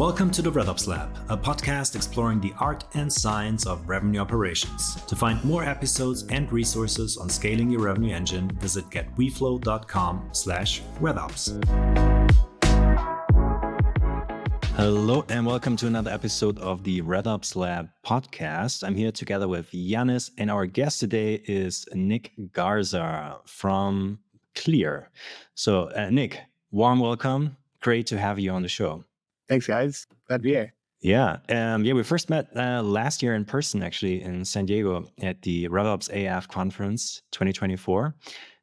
Welcome to the RevOps Lab, a podcast exploring the art and science of revenue operations. To find more episodes and resources on scaling your revenue engine, visit getweflow.com/RevOps. Hello and welcome to another episode of the RevOps Lab podcast. I'm here together with Yannis, and our guest today is Nik Garza from Kleer. So Nik, warm welcome. Great to have you on the show. Thanks, guys. Glad to be here. Yeah, we first met last year in person, actually, in San Diego at the RevOps AF conference 2024.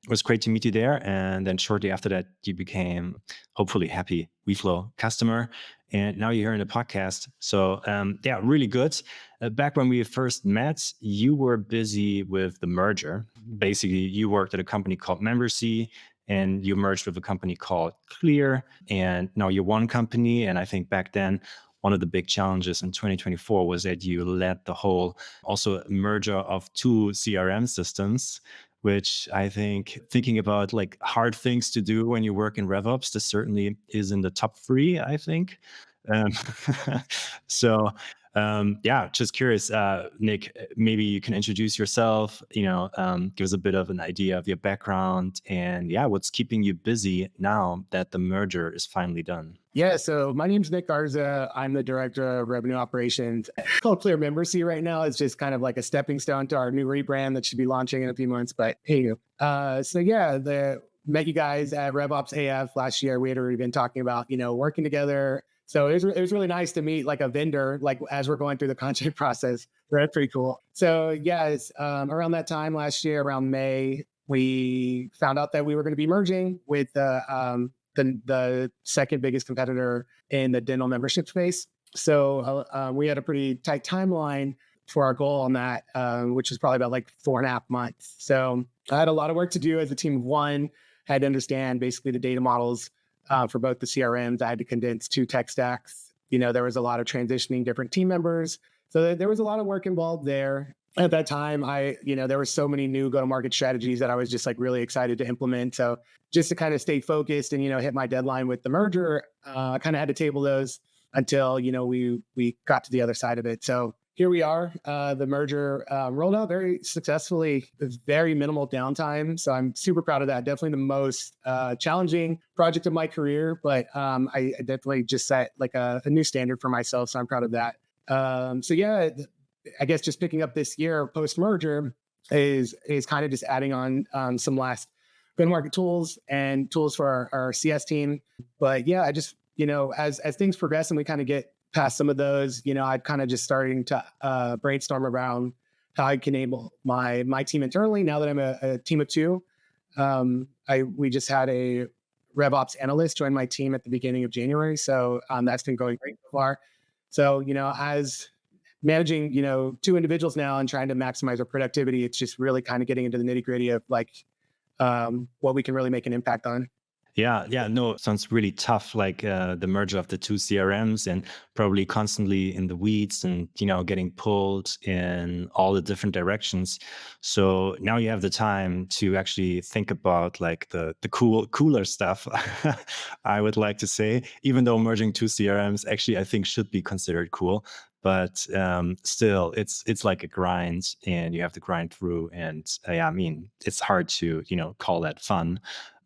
It was great to meet you there. And then shortly after that, you became, hopefully, happy Weflow customer. And now you're here in the podcast. So really good. Back when we first met, you were busy with the merger. Basically, you worked at a company called Membercy, and you merged with a company called Kleer, and now you're one company. And I think back then, one of the big challenges in 2024 was that you led the whole also merger of two CRM systems, which I think, thinking about like hard things to do when you work in RevOps, this certainly is in the top three, I think. Just curious, Nik, maybe you can introduce yourself, give us a bit of an idea of your background and what's keeping you busy now that the merger is finally done. Yeah, so my name's Nik Garza. I'm the director of revenue operations. It's called Kleer Membercy right now. It's just kind of like a stepping stone to our new rebrand that should be launching in a few months, but hey you. Met you guys at RevOps AF last year. We had already been talking about, working together. So it was really nice to meet like a vendor, like as we're going through the contract process. That's pretty cool. So around that time last year, around May, we found out that we were going to be merging with the second biggest competitor in the dental membership space. So we had a pretty tight timeline for our goal on that, which was probably about like 4.5 months. So I had a lot of work to do as a team of one. Had to understand basically the data models for both the CRMs. I had to condense 2 tech stacks. There was a lot of transitioning different team members. So there was a lot of work involved there. At that time, there were so many new go-to-market strategies that I was just like really excited to implement. So just to kind of stay focused and, hit my deadline with the merger, I kind of had to table those until, we got to the other side of it. So here we are. The merger rolled out very successfully with very minimal downtime. So I'm super proud of that. Definitely the most challenging project of my career, but I definitely just set like a new standard for myself. So I'm proud of that. I guess just picking up this year post-merger is kind of just adding on some last go-to-market tools and tools for our CS team. But I just, as things progress and we kind of get past some of those, I'd kind of just starting to brainstorm around how I can enable my team internally. Now that I'm a team of 2, we just had a RevOps analyst join my team at the beginning of January. So that's been going great so far. So, as managing, 2 individuals now and trying to maximize our productivity, it's just really kind of getting into the nitty gritty of like what we can really make an impact on. Sounds really tough, like the merger of the 2 CRMs and probably constantly in the weeds and, getting pulled in all the different directions. So now you have the time to actually think about like the cooler stuff, I would like to say, even though merging 2 CRMs actually I think should be considered cool. But still, it's like a grind and you have to grind through. And it's hard to, call that fun.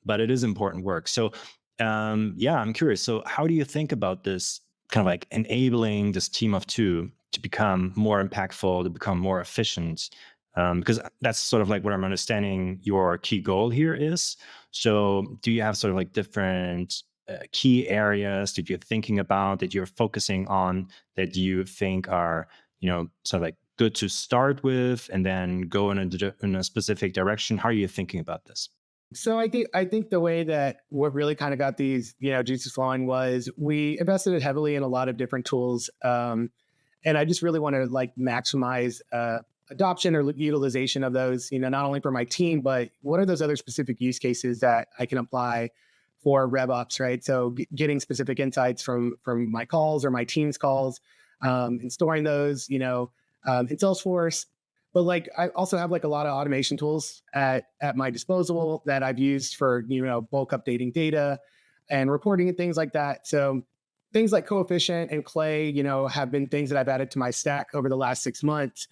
But it is important work. So, I'm curious. So how do you think about this kind of like enabling this team of 2 to become more impactful, to become more efficient? Because that's sort of like what I'm understanding your key goal here is. So do you have sort of like different key areas that you're thinking about, that you're focusing on, that you think are, sort of like good to start with and then go in a specific direction? How are you thinking about this? So I think the way that what really kind of got these, juices flowing was we invested heavily in a lot of different tools. And I just really want to like maximize adoption or utilization of those, not only for my team, but what are those other specific use cases that I can apply for RevOps, right? So getting specific insights from my calls or my team's calls and storing those, in Salesforce. But like, I also have like a lot of automation tools at my disposal that I've used for, bulk updating data and reporting and things like that. So things like Coefficient and Clay, have been things that I've added to my stack over the last 6 months.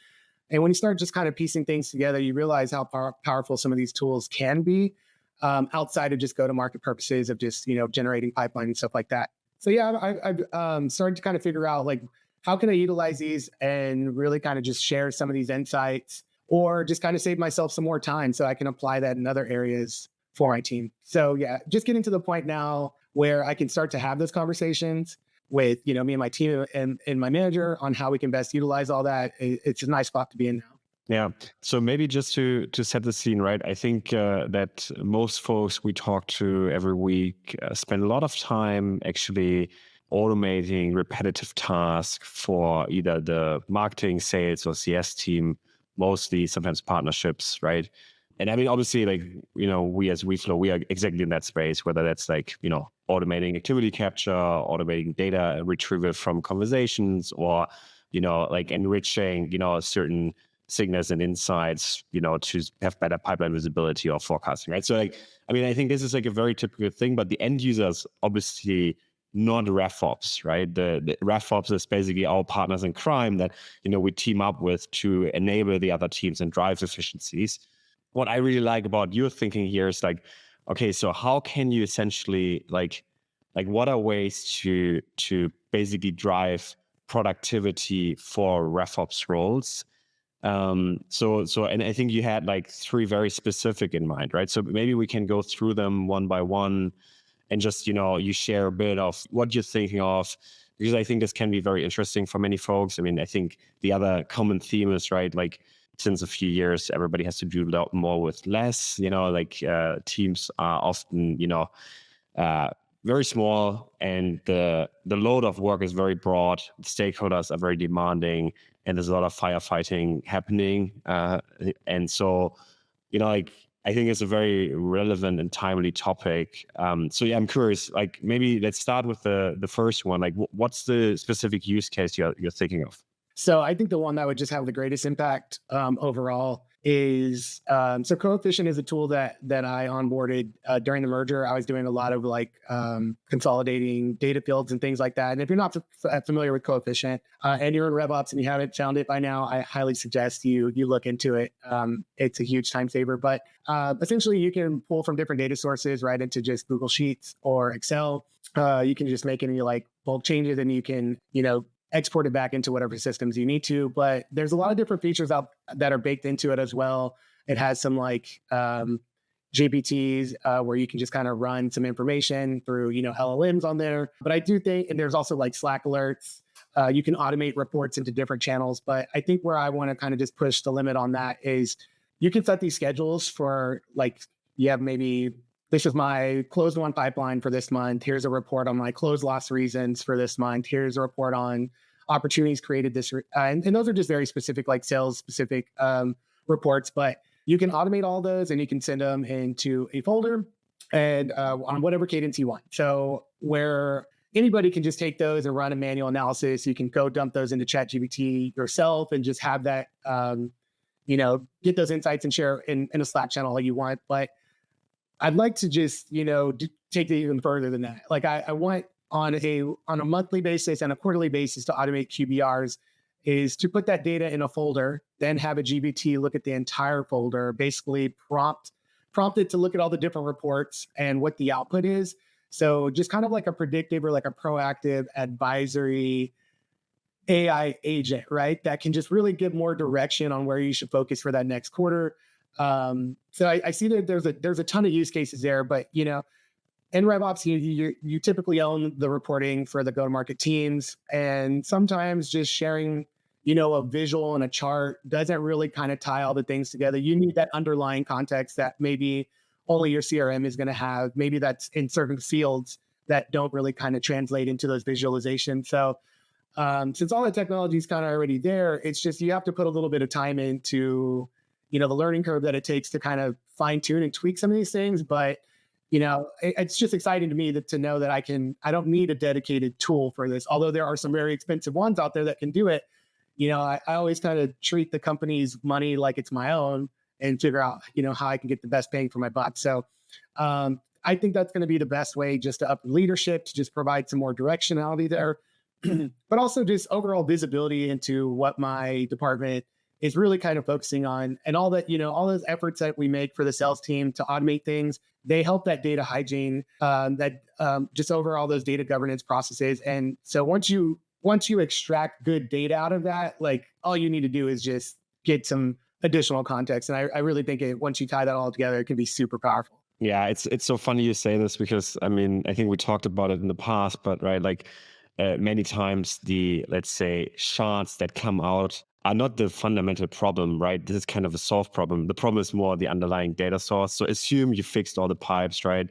And when you start just kind of piecing things together, you realize how powerful some of these tools can be, outside of just go-to-market purposes of just generating pipeline and stuff like that. So yeah, I've started to kind of figure out like how can I utilize these and really kind of just share some of these insights, or just kind of save myself some more time so I can apply that in other areas for my team. So yeah, just getting to the point now where I can start to have those conversations with me and my team and my manager on how we can best utilize all that. It's a nice spot to be in now. Yeah. So maybe just to set the scene, right? I think that most folks we talk to every week spend a lot of time actually automating repetitive tasks for either the marketing, sales, or CS team, mostly sometimes partnerships, right? And I mean, obviously, like, we as Weflow, we are exactly in that space, whether that's like, automating activity capture, automating data retrieval from conversations, or, like enriching, certain signals and insights, to have better pipeline visibility or forecasting, right? So like, I mean, I think this is like a very typical thing, but the end users obviously not RevOps, right? The RevOps is basically our partners in crime that, we team up with to enable the other teams and drive efficiencies. What I really like about your thinking here is like, okay, so how can you essentially like what are ways to basically drive productivity for RevOps roles? And I think you had like three very specific in mind, right? So maybe we can go through them one by one and just, you share a bit of what you're thinking of, because I think this can be very interesting for many folks. I mean, I think the other common theme is, right, like since a few years, everybody has to do a lot more with less, like teams are often, very small, and the load of work is very broad. Stakeholders are very demanding, and there's a lot of firefighting happening. And so, like, I think it's a very relevant and timely topic. So yeah, I'm curious. Like, maybe let's start with the first one. Like, what's the specific use case you're thinking of? So I think the one that would just have the greatest impact overall is so Coefficient is a tool that I onboarded during the merger. I was doing a lot of like consolidating data fields and things like that. And if you're not familiar with Coefficient and you're in RevOps and you haven't found it by now, I highly suggest you look into it. It's a huge time saver. But essentially, you can pull from different data sources right into just Google Sheets or Excel. You can just make any like bulk changes, and you can export it back into whatever systems you need to. But there's a lot of different features out that are baked into it as well. It has some like GPTs where you can just kind of run some information through, LLMs on there. But I do think, and there's also like Slack alerts. You can automate reports into different channels. But I think where I want to kind of just push the limit on that is you can set these schedules for like, you have maybe, this is my closed won pipeline for this month. Here's a report on my closed loss reasons for this month. Here's a report on opportunities created this. And those are just very specific, like sales specific reports. But you can automate all those and you can send them into a folder and on whatever cadence you want. So where anybody can just take those and run a manual analysis, you can go dump those into ChatGPT yourself and just have that, get those insights and share in a Slack channel all you want. But I'd like to just, take it even further than that. Like I want on a monthly basis and a quarterly basis to automate QBRs is to put that data in a folder, then have a GBT look at the entire folder, basically prompt it to look at all the different reports and what the output is. So just kind of like a predictive or like a proactive advisory AI agent, right? That can just really give more direction on where you should focus for that next quarter. So I see that there's a ton of use cases there, but in RevOps, you typically own the reporting for the go-to-market teams, and sometimes just sharing, a visual and a chart doesn't really kind of tie all the things together. You need that underlying context that maybe only your CRM is going to have. Maybe that's in certain fields that don't really kind of translate into those visualizations. So since all the technology is kind of already there, it's just you have to put a little bit of time into the learning curve that it takes to kind of fine tune and tweak some of these things. But, it's just exciting to me to know that I don't need a dedicated tool for this, although there are some very expensive ones out there that can do it. I always kind of treat the company's money like it's my own and figure out, how I can get the best bang for my buck. So I I think that's going to be the best way just to up leadership, to just provide some more directionality there, but also just overall visibility into what my department is really kind of focusing on, and all that, all those efforts that we make for the sales team to automate things, they help that data hygiene, just overall those data governance processes. And so once you extract good data out of that, like all you need to do is just get some additional context. And I really think once you tie that all together, it can be super powerful. Yeah, it's so funny you say this because I mean I think we talked about it in the past, but right, like many times the, let's say, shards that come out are not the fundamental problem, right? This is kind of a solved problem. The problem is more the underlying data source. So assume you fixed all the pipes, right?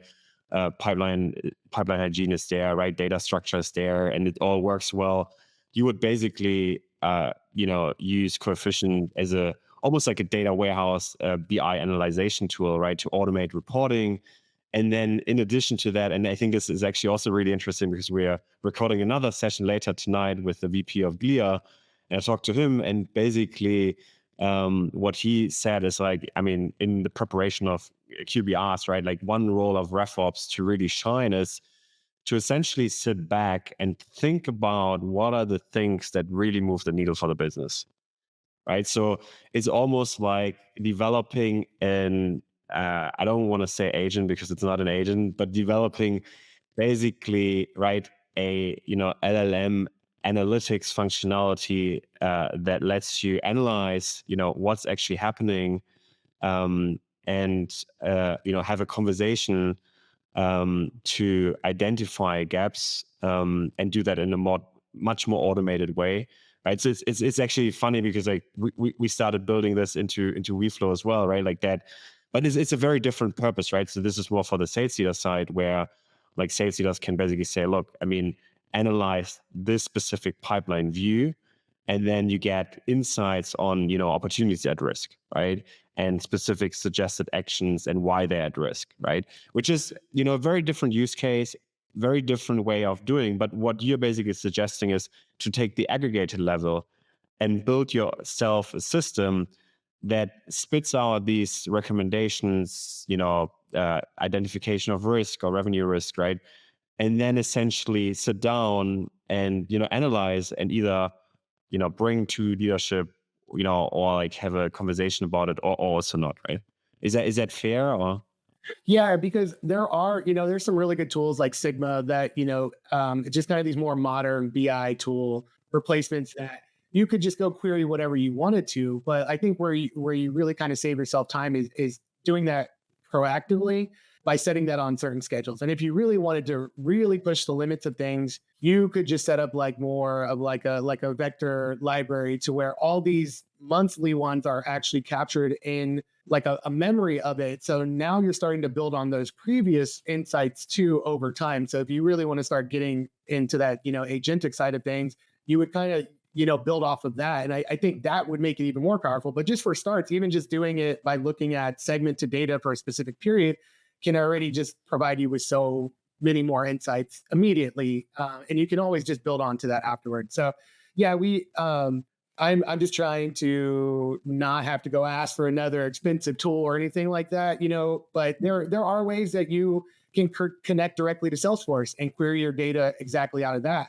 Pipeline hygiene is there, right? Data structure is there, and it all works well. You would basically, use Coefficient as a almost like a data warehouse, BI analyzation tool, right, to automate reporting. And then in addition to that, and I think this is actually also really interesting because we are recording another session later tonight with the VP of Kleer, and I talked to him, and basically what he said is like, I mean, in the preparation of QBRs, right, like one role of RevOps to really shine is to essentially sit back and think about what are the things that really move the needle for the business, right? So it's almost like developing an I don't want to say agent because it's not an agent, but developing basically, right, a LLM analytics functionality that lets you analyze what's actually happening, and have a conversation to identify gaps, and do that in a much more automated way. Right, so it's actually funny because like we started building this into Weflow as well, right? Like that, but it's a very different purpose, right? So this is more for the sales leader side, where like sales leaders can basically say, look, I mean, analyze this specific pipeline view, and then you get insights on opportunities at risk, right? And specific suggested actions and why they're at risk, right? Which is a very different use case, very different way of doing. But what you're basically suggesting is to take the aggregated level and build yourself a system that spits out these recommendations, identification of risk or revenue risk, right? And then essentially sit down and analyze and either bring to leadership, or like have a conversation about it, or also not, right? Is that fair? Or Yeah, because there's some really good tools like Sigma that, it's just kind of these more modern BI tool replacements that you could just go query whatever you wanted to. But I think where you really kind of save yourself time is doing that proactively by setting that on certain schedules. And if you really wanted to really push the limits of things, you could just set up like more of like a vector library to where all these monthly ones are actually captured in like a memory of it. So now you're starting to build on those previous insights too over time. So if you really want to start getting into that, agentic side of things, you would kind of, build off of that. And I think that would make it even more powerful. But just for starts, even just doing it by looking at segmented data for a specific period can already just provide you with so many more insights immediately. And you can always just build on to that afterwards. So yeah, I'm just trying to not have to go ask for another expensive tool or anything like that, but there are ways that you can connect directly to Salesforce and query your data exactly out of that.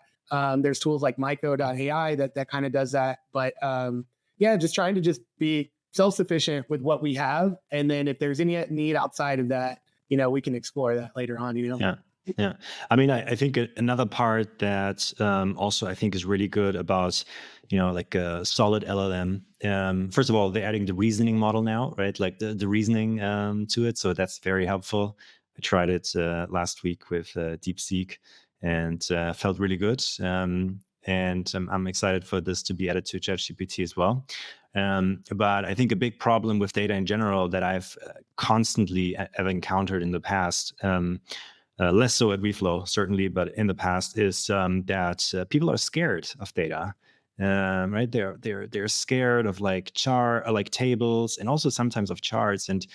There's tools like myco.ai that kind of does that. But yeah, just trying to just be self-sufficient with what we have. And then if there's any need outside of that, we can explore that later on, Yeah. Yeah. I mean, I think another part that also I think is really good about, like a solid LLM. First of all, they're adding the reasoning model now, right? Like the reasoning to it. So that's very helpful. I tried it last week with DeepSeek and felt really good. And I'm excited for this to be added to ChatGPT as well. But I think a big problem with data in general that I've constantly have encountered in the past, less so at Weflow, certainly, but in the past, is that people are scared of data. Right? They're scared of like tables, and also sometimes of charts, and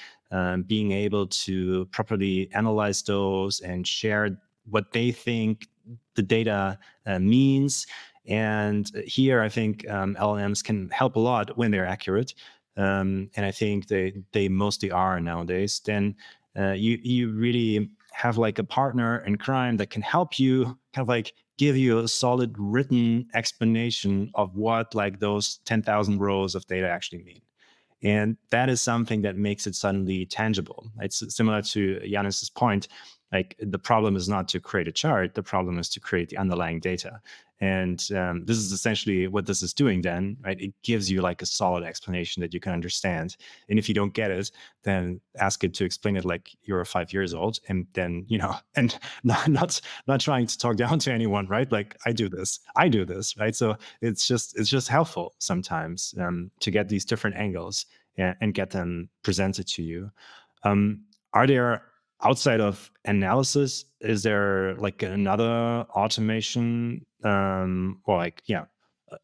being able to properly analyze those and share what they think the data means. And here, I think LLMs can help a lot when they're accurate, and I think they mostly are nowadays. Then you really have like a partner in crime that can help you kind of like give you a solid written explanation of what like those 10,000 rows of data actually mean. And that is something that makes it suddenly tangible. It's similar to Yanis's point. Like the problem is not to create a chart. The problem is to create the underlying data. And this is essentially what this is doing then, right? It gives you like a solid explanation that you can understand. And if you don't get it, then ask it to explain it like you're 5 years old. And then, and not trying to talk down to anyone, right? Like I do this, right? So it's just helpful sometimes to get these different angles and get them presented to you. Are there, outside of analysis, is there like another automation or like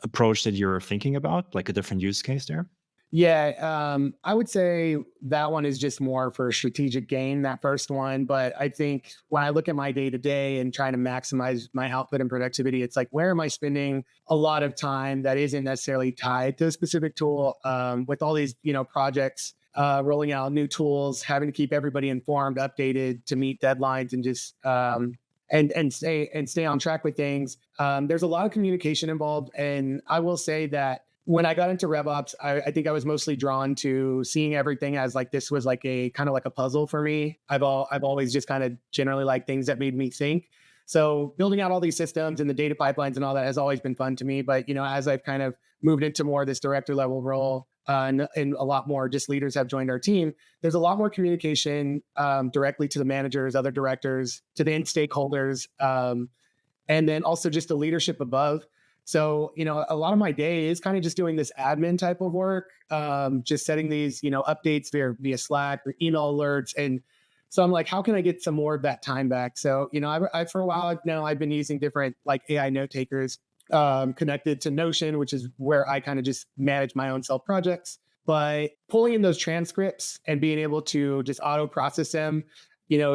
approach that you're thinking about, like a different use case there? Yeah, I would say that one is just more for strategic gain, that first one. But I think when I look at my day to day and trying to maximize my output and productivity, it's like, where am I spending a lot of time that isn't necessarily tied to a specific tool? With all these, projects, rolling out new tools, having to keep everybody informed, updated to meet deadlines, and just and stay on track with things. There's a lot of communication involved, and I will say that when I got into RevOps, I think I was mostly drawn to seeing everything as like this was like a kind of like a puzzle for me. I've always just kind of generally liked things that made me think. So building out all these systems and the data pipelines and all that has always been fun to me. But as I've kind of moved into more of this director level role, and a lot more just leaders have joined our team, there's a lot more communication directly to the managers, other directors, to the end stakeholders, and then also just the leadership above. So, a lot of my day is kind of just doing this admin type of work, just setting these, updates via Slack or email alerts. And so I'm like, how can I get some more of that time back? So, I for a while now, I've been using different like AI note takers connected to Notion, which is where I kind of just manage my own self projects. By pulling in those transcripts and being able to just auto process them,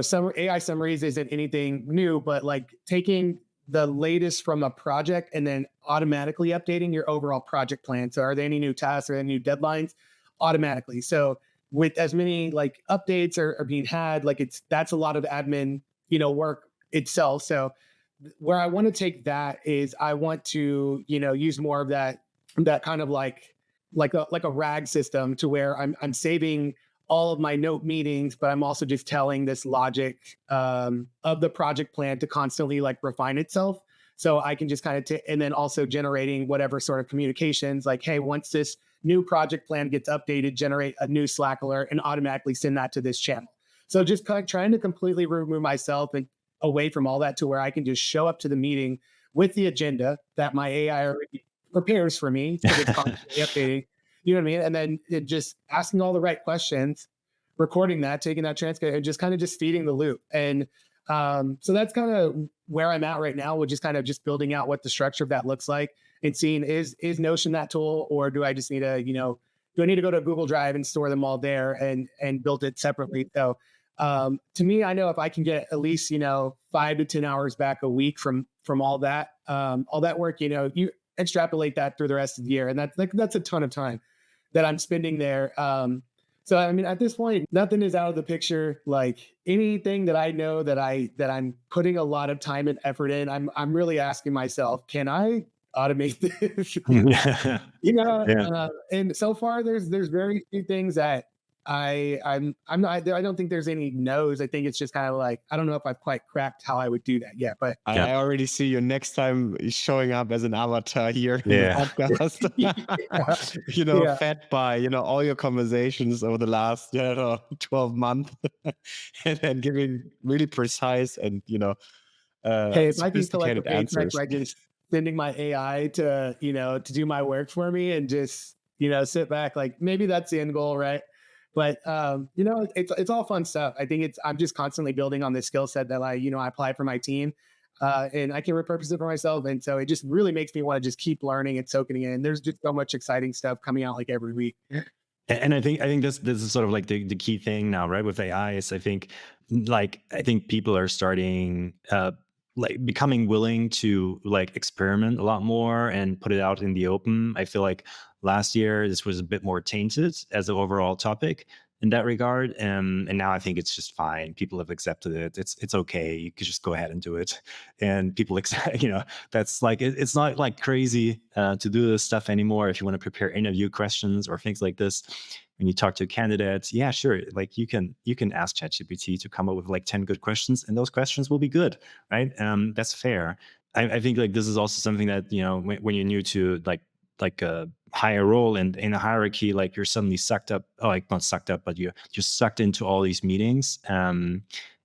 some AI summaries isn't anything new, but like taking the latest from a project and then automatically updating your overall project plan. So are there any new tasks or any new deadlines? Automatically. So with as many like updates are being had, like that's a lot of admin, work itself. So where I want to take that is I want to, use more of that kind of like a RAG system to where I'm saving all of my note meetings, but I'm also just telling this logic of the project plan to constantly like refine itself. So I can just kind of, and then also generating whatever sort of communications like, hey, once this new project plan gets updated, generate a new Slack alert and automatically send that to this channel. So just kind of trying to completely remove myself and away from all that to where I can just show up to the meeting with the agenda that my AI already prepares for me. So it's constantly updating. You know what I mean? And then just asking all the right questions, recording that, taking that transcript, and just kind of just feeding the loop. And so that's kind of where I'm at right now, which is kind of just building out what the structure of that looks like and seeing is Notion that tool, or do I just need to, do I need to go to Google Drive and store them all there and build it separately? So to me, I know if I can get at least, 5 to 10 hours back a week from all that work, you extrapolate that through the rest of the year. And that's a ton of time that I'm spending there. So, I mean, at this point, nothing is out of the picture. Like anything that I know that I'm putting a lot of time and effort in, I'm really asking myself, can I automate this? Yeah. And so far there's very few things that I'm not, I don't think there's any no's. I think it's just kind of like, I don't know if I've quite cracked how I would do that yet, but I already see you next time showing up as an avatar here in the Yeah. podcast. Yeah. Fed by all your conversations over the last 12 months, and then giving really precise and Hey, if I can collect a sophisticated paycheck answers. by just sending my AI to, to do my work for me and just, sit back, like maybe that's the end goal, right? But it's all fun stuff. I think I'm just constantly building on this skill set that I apply for my team. And I can repurpose it for myself. And so it just really makes me want to just keep learning and soaking it in. There's just so much exciting stuff coming out like every week. And I think this is sort of like the key thing now, right? With AI is I think people are starting like becoming willing to like experiment a lot more and put it out in the open. I feel like last year this was a bit more tainted as an overall topic. in that regard. And now I think it's just fine. People have accepted it. It's okay. You could just go ahead and do it. And people accept, that's like, it's not like crazy to do this stuff anymore. If you want to prepare interview questions or things like this, when you talk to candidates, yeah, sure. Like you can ask ChatGPT to come up with like 10 good questions, and those questions will be good, right? That's fair. I think like this is also something that, when you're new to like a higher role and in a hierarchy, like you're suddenly sucked up, oh, like not sucked up, but you're sucked into all these meetings.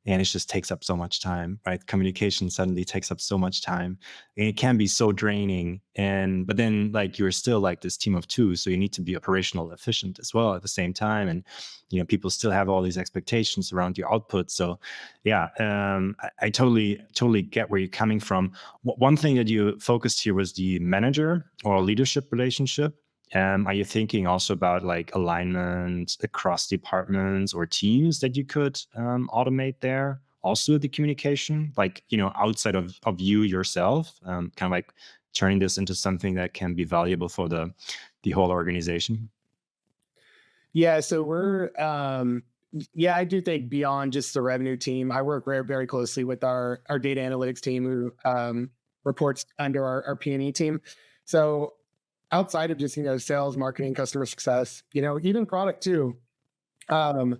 And it just takes up so much time, right? Communication suddenly takes up so much time, and it can be so draining. But then like you're still like this team of two, so you need to be operational efficient as well at the same time. And people still have all these expectations around your output. So yeah, I totally get where you're coming from. One thing that you focused here was the manager or leadership relationship. Are you thinking also about like alignment across departments or teams that you could automate there? Also the communication, like, outside of you yourself, kind of like turning this into something that can be valuable for the whole organization? Yeah, so yeah, I do think beyond just the revenue team, I work very, very closely with our data analytics team who reports under our P&E team. So outside of just, sales, marketing, customer success, even product too, um,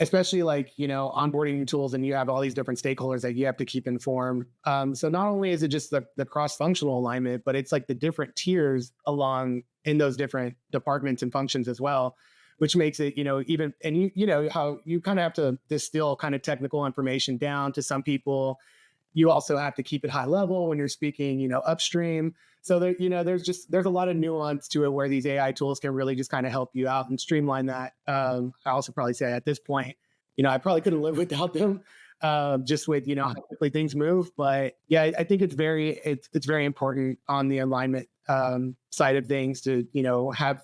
especially like, onboarding new tools, and you have all these different stakeholders that you have to keep informed. So not only is it just the cross-functional alignment, but it's like the different tiers along in those different departments and functions as well, which makes it, even, and how you kind of have to distill kind of technical information down to some people. You also have to keep it high level when you're speaking, upstream. So there, there's a lot of nuance to it where these AI tools can really just kind of help you out and streamline that. I also probably say at this point, I probably couldn't live without them, just with, how quickly things move. But yeah, I think it's very important on the alignment side of things to, have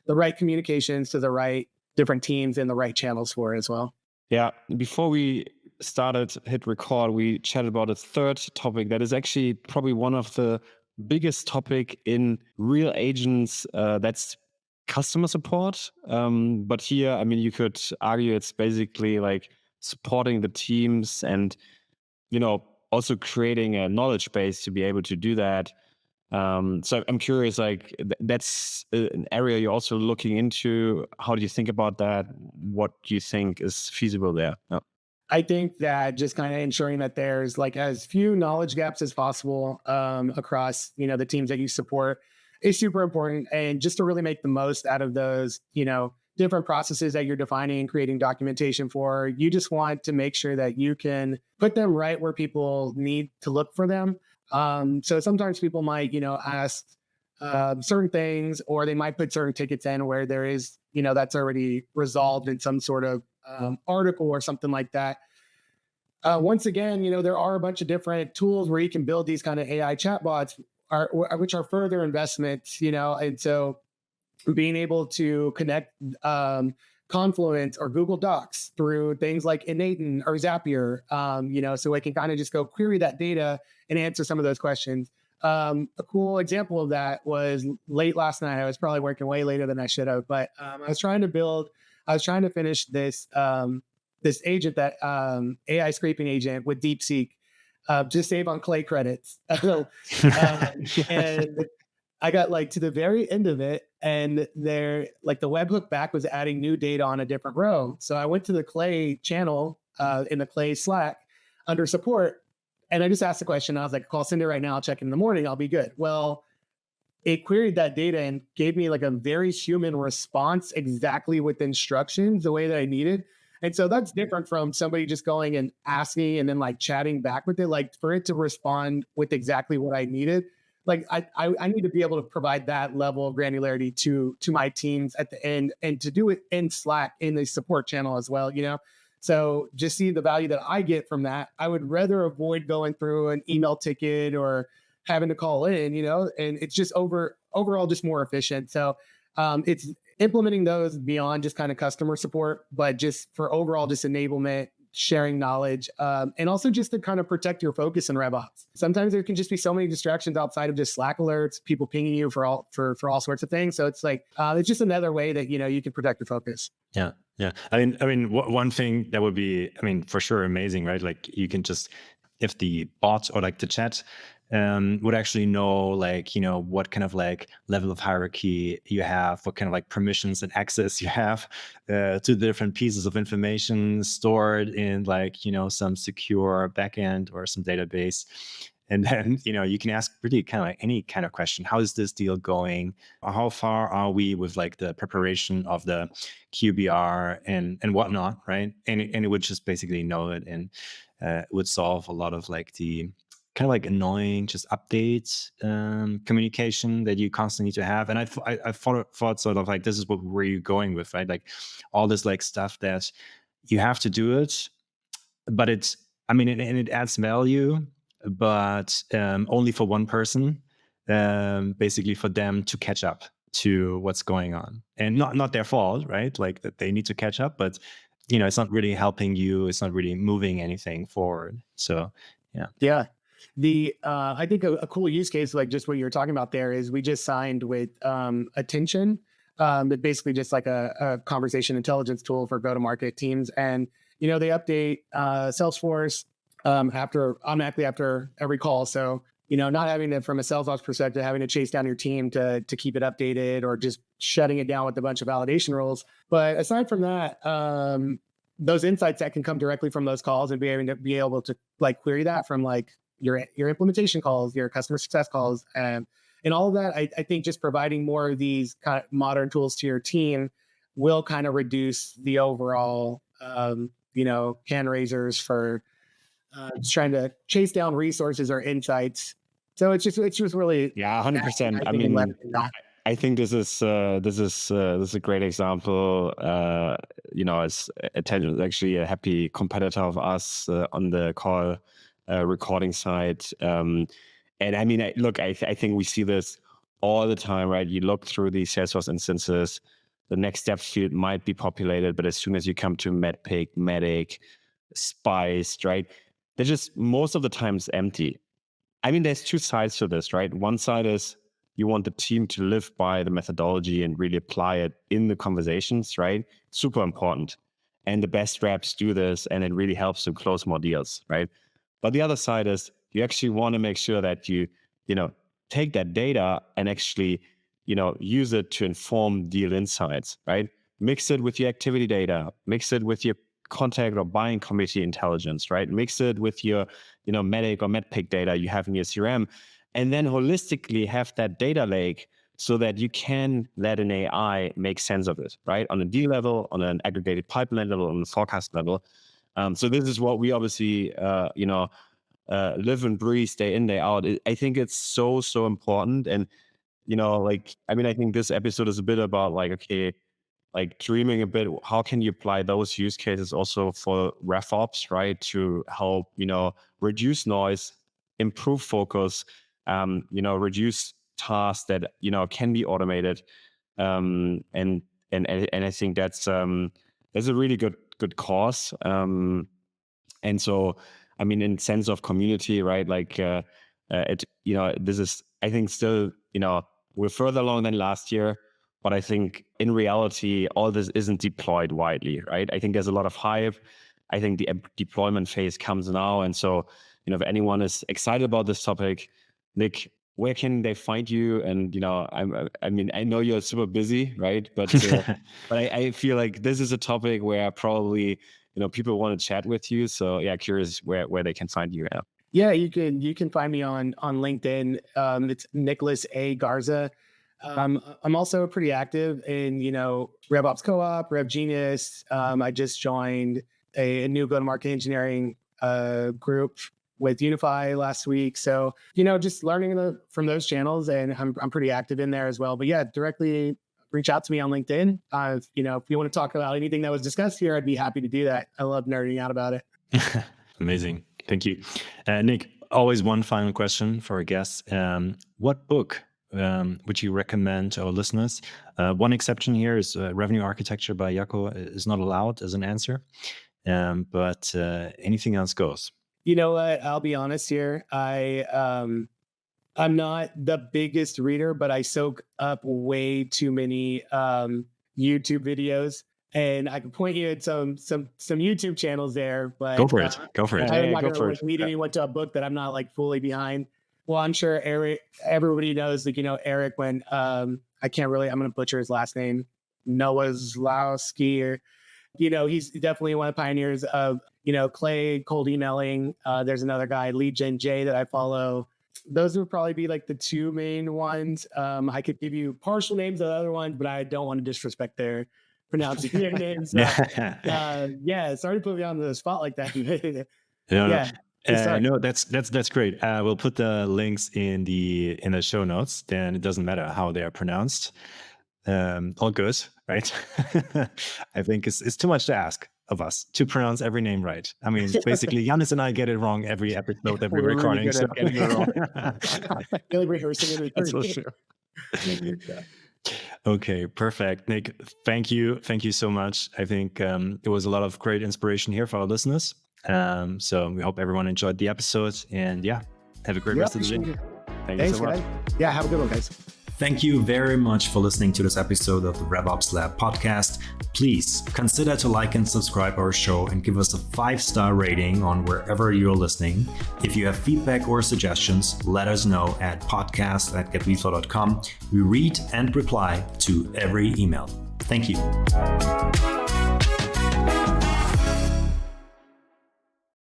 the right communications to the right different teams and the right channels for it as well. Yeah. Before we started hit record, we chatted about a third topic that is actually probably one of the biggest topic in real agents. That's customer support. But here, I mean, you could argue it's basically like supporting the teams and, also creating a knowledge base to be able to do that. So I'm curious, like that's an area you're also looking into. How do you think about that? What do you think is feasible there? Yeah. I think that just kind of ensuring that there's like as few knowledge gaps as possible across, the teams that you support is super important. And just to really make the most out of those, different processes that you're defining and creating documentation for, you just want to make sure that you can put them right where people need to look for them. So sometimes people might, ask certain things, or they might put certain tickets in where there is, that's already resolved in some sort of article or something like that. Once again, there are a bunch of different tools where you can build these kind of AI chatbots, which are further investments, and so being able to connect Confluence or Google Docs through things like Innate or Zapier, so I can kind of just go query that data and answer some of those questions. A cool example of that was late last night. I was probably working way later than I should have, but I was trying to finish this this agent that AI scraping agent with DeepSeek, just save on Clay credits. And I got like to the very end of it, and there, like the webhook back was adding new data on a different row. So I went to the Clay channel in the Clay Slack under support, and I just asked the question. I was like, "Call Cinder right now. I'll check in the morning. I'll be good." Well, it queried that data and gave me like a very human response, exactly with instructions, the way that I needed. And so that's different from somebody just going and asking and then like chatting back with it. Like for it to respond with exactly what I needed, like I need to be able to provide that level of granularity to my teams at the end, and to do it in Slack in the support channel as well, So just see the value that I get from that. I would rather avoid going through an email ticket or having to call in, and it's just overall just more efficient. So it's implementing those beyond just kind of customer support, but just for overall just enablement, sharing knowledge, and also just to kind of protect your focus in RevOps. Sometimes there can just be so many distractions outside of just Slack alerts, people pinging you for all sorts of things. So it's like it's just another way that you can protect your focus. Yeah, yeah. I mean, one thing that would be, I mean, for sure, amazing, right? Like you can just, if the bot or like the chat would actually know, like, what kind of like level of hierarchy you have, what kind of like permissions and access you have to the different pieces of information stored in like, some secure backend or some database. And then, you can ask really kind of like any kind of question. How is this deal going? How far are we with like the preparation of the QBR and whatnot, right? And it would just basically know it, and it would solve a lot of like the kind of like annoying just updates communication that you constantly need to have. And I thought sort of like, this is what where you going with, right? Like all this like stuff that you have to do it, but it's, I mean, and it adds value, but only for one person, basically for them to catch up to what's going on, and not their fault, right? Like that they need to catch up, but it's not really helping you. It's not really moving anything forward. So yeah. Yeah. I think a cool use case, like just what you were talking about there, is we just signed with Attention, but basically just like a conversation intelligence tool for go-to-market teams. And they update Salesforce automatically after every call. So not having to, from a sales ops perspective, having to chase down your team to keep it updated, or just shutting it down with a bunch of validation rules. But aside from that, those insights that can come directly from those calls, and be able to like query that from like your implementation calls, your customer success calls, and all of that, I think just providing more of these kind of modern tools to your team will kind of reduce the overall hand raisers for just trying to chase down resources or insights. So it's just really, Yeah, 100%. I think, mean, leveraging that. I think this is a great example. As Attention is actually a happy competitor of us on the call recording side. And I mean, I think we see this all the time, right? You look through these Salesforce instances, the next step field might be populated, but as soon as you come to medpic, medic, spice, right, they're just most of the times empty. I mean, there's two sides to this, right? One side is you want the team to live by the methodology and really apply it in the conversations, right? Super important. And the best reps do this, and it really helps them close more deals, right? But the other side is you actually want to make sure that you take that data and actually, use it to inform deal insights, right? Mix it with your activity data, mix it with your contact or buying committee intelligence, right? Mix it with your, medic or medpic data you have in your CRM, and then holistically have that data lake so that you can let an AI make sense of it, right? On a deal level, on an aggregated pipeline level, on the forecast level. So this is what we obviously, live and breathe day in, day out. I think it's so important. And, I think this episode is a bit about like, okay, like dreaming a bit, how can you apply those use cases also for RevOps, right? To help, reduce noise, improve focus, reduce tasks that, can be automated. And I think that's a really good cause. And so, I mean, in sense of community, right? Like, this is, I think still, we're further along than last year, but I think in reality, all this isn't deployed widely, right? I think there's a lot of hype. I think the deployment phase comes now. And so, if anyone is excited about this topic, Nik, where can they find you? And, I know you're super busy, right? But, but I feel like this is a topic where probably, people want to chat with you. So yeah, curious where they can find you at. Yeah, you can find me on LinkedIn. It's Nicholas A. Garza. I'm also pretty active in RevOps Co-op, Rev Genius. I just joined a new go-to-market engineering group with Unify last week. So just learning from those channels, and I'm pretty active in there as well. But yeah, directly reach out to me on LinkedIn. If you want to talk about anything that was discussed here, I'd be happy to do that. I love nerding out about it. Amazing. Thank you. Nik, always one final question for our guests. What book would you recommend to our listeners? One exception here is Revenue Architecture by Jaco is not allowed as an answer. But anything else goes. You know what? I'll be honest here. I'm not the biggest reader, but I soak up way too many YouTube videos, and I can point you at some YouTube channels there. But Go for it. Go for it. I'm not going to lead anyone to a book that I'm not like fully behind. Well, I'm sure everybody knows, like, Eric, when I'm going to butcher his last name, Noah Zlowski, or, he's definitely one of the pioneers of, Kleer, cold emailing. There's another guy, Lead Gen J, that I follow. Those would probably be like the two main ones. I could give you partial names of the other ones, but I don't want to disrespect their pronunciation names. Sorry to put me on the spot like that. No, that's great. We'll put the links in the show notes. Then it doesn't matter how they are pronounced. All good, right? I think it's too much to ask of us to pronounce every name right. I mean, basically, Yannis and I get it wrong every episode that we're recording. Really good at getting it wrong. Really rehearsing it. That's for sure. Okay, perfect. Nik, thank you so much. I think there was a lot of great inspiration here for our listeners. So we hope everyone enjoyed the episode, and have a great rest of the day. Thanks so much. Guys. Yeah, have a good one, guys. Thank you very much for listening to this episode of the RevOps Lab podcast. Please consider to like and subscribe our show and give us a 5-star rating on wherever you're listening. If you have feedback or suggestions, let us know at podcast@getweflow.com. We read and reply to every email. Thank you.